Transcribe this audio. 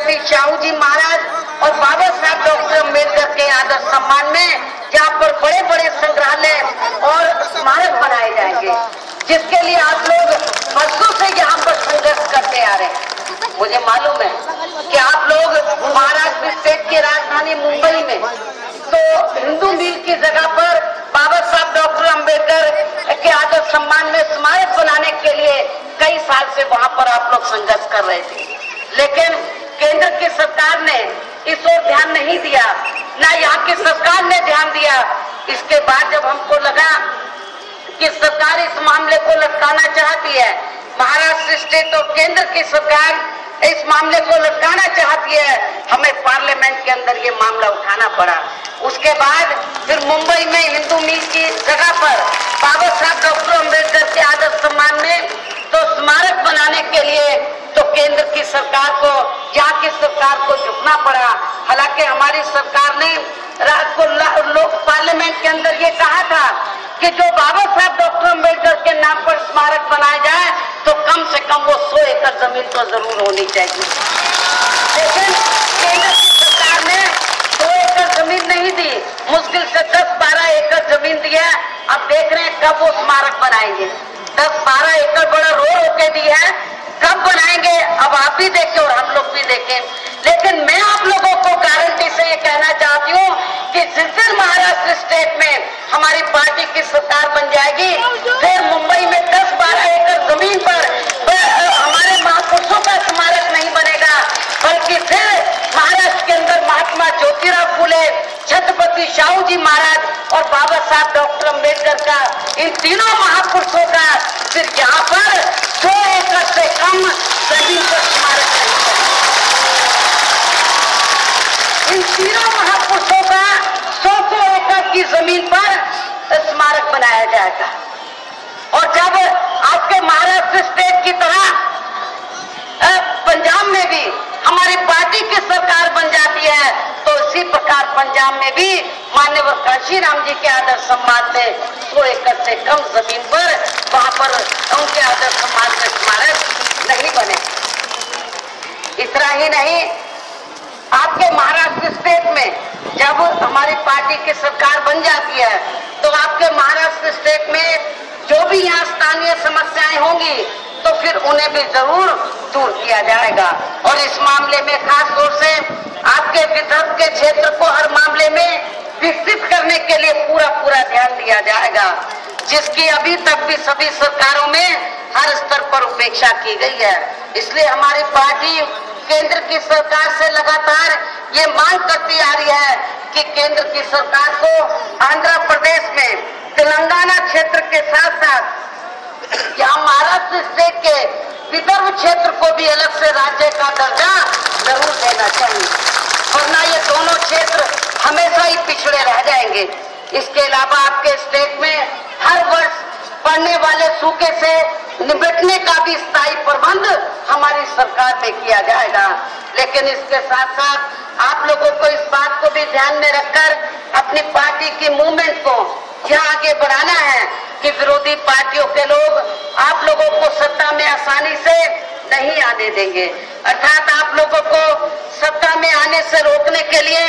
छत्रपति शाहू जी महाराज और बाबा साहब डॉक्टर अम्बेडकर के आदर सम्मान में जहाँ पर बड़े बड़े संग्रहालय और स्मारक बनाए जाएंगे, जिसके लिए आप लोग वर्षों से यहाँ पर संघर्ष करते आ रहे हैं। मुझे मालूम है कि आप लोग महाराष्ट्र स्टेट की राजधानी मुंबई में तो हिंदू मिल की जगह पर बाबा साहब डॉक्टर अम्बेडकर के आदर सम्मान में स्मारक बनाने के लिए कई साल से वहां पर आप लोग संघर्ष कर रहे थे, लेकिन केंद्र की सरकार ने इस ओर ध्यान नहीं दिया, ना यहाँ की सरकार ने ध्यान दिया। इसके बाद जब हमको लगा कि सरकार इस मामले को लटकाना चाहती है, महाराष्ट्र स्टेट और केंद्र की सरकार इस मामले को लटकाना चाहती है, हमें पार्लियामेंट के अंदर ये मामला उठाना पड़ा। उसके बाद फिर मुंबई में हिंदू मिल की जगह पर बाबा साहब डॉक्टर अम्बेडकर के आदर सम्मान में तो स्मारक बनाने के लिए तो केंद्र की सरकार को, यहाँ की सरकार को झुकना पड़ा। हालांकि हमारी सरकार ने लोक पार्लियामेंट के अंदर ये कहा था कि जो बाबा साहब डॉक्टर अम्बेडकर के नाम पर स्मारक बनाया जाए तो कम से कम वो 100 एकड़ जमीन तो जरूर होनी चाहिए, लेकिन केंद्र की सरकार ने 100 एकड़ जमीन नहीं दी, मुश्किल से 10-12 एकड़ जमीन दिया। अब देख रहे हैं कब वो स्मारक बनाएंगे। 10-12 एकड़ बड़ा रोड होके दी है, कब बनाएंगे अब आप भी देखें और हम लोग भी देखें। लेकिन मैं आप लोगों को गारंटी से ये कहना चाहती हूँ कि जिस दिन महाराष्ट्र स्टेट में हमारी पार्टी की सरकार बन जाएगी, फिर मुंबई में 10-12 एकड़ जमीन पर हमारे महापुरुषों का स्मारक नहीं बनेगा, बल्कि फिर महाराष्ट्र के अंदर महात्मा ज्योतिराव फुले, छत्रपति शाहू जी महाराज और बाबा साहब डॉक्टर अम्बेडकर का, इन तीनों महापुरुषों का फिर यहाँ पर 100 एकड़ से कम जमीन पर स्मारक नहीं बनेगा। इन तीनों महापुरुषों का 100 एकड़ की जमीन पर स्मारक बनाया जाएगा। और जब आपके महाराष्ट्र स्टेट की तरह पंजाब में भी हमारी पार्टी की सरकार बन जाती है, तो इसी प्रकार पंजाब में भी माननीय काशीराम जी के आदर सम्मान से 100 एकड़ से कम जमीन पर वहां पर उनके आदर सम्मान में स्मारक नहीं बने। इतना ही नहीं, आपके महाराष्ट्र स्टेट में जब हमारी पार्टी की सरकार बन जाती है तो आपके महाराष्ट्र स्टेट में जो भी यहाँ स्थानीय समस्याएं होंगी तो फिर उन्हें भी जरूर दूर किया जाएगा। और इस मामले में खास तौर से आपके विदर्भ के क्षेत्र को हर मामले में विकसित करने के लिए पूरा ध्यान दिया जाएगा, जिसकी अभी तक भी सभी सरकारों में हर स्तर पर उपेक्षा की गई है। इसलिए हमारी पार्टी केंद्र की सरकार से लगातार ये मांग करती आ रही है कि केंद्र की सरकार को आंध्र प्रदेश में तेलंगाना क्षेत्र के साथ साथ यहाँ महाराष्ट्र स्टेट के विदर्भ क्षेत्र को भी अलग से राज्य का दर्जा जरूर देना चाहिए, वरना ये दोनों क्षेत्र हमेशा ही पिछड़े रह जाएंगे। इसके अलावा आपके स्टेट में हर वर्ष पड़ने वाले सूखे से निपटने का भी स्थायी प्रबंध हमारी सरकार में किया जाएगा। लेकिन इसके साथ साथ आप लोगों को इस बात को भी ध्यान में रखकर अपनी पार्टी की मूवमेंट को यहाँ आगे बढ़ाना है कि विरोधी पार्टियों के लोग आप लोगों को सत्ता में आसानी से नहीं आने देंगे, अर्थात आप लोगों को सत्ता में आने से रोकने के लिए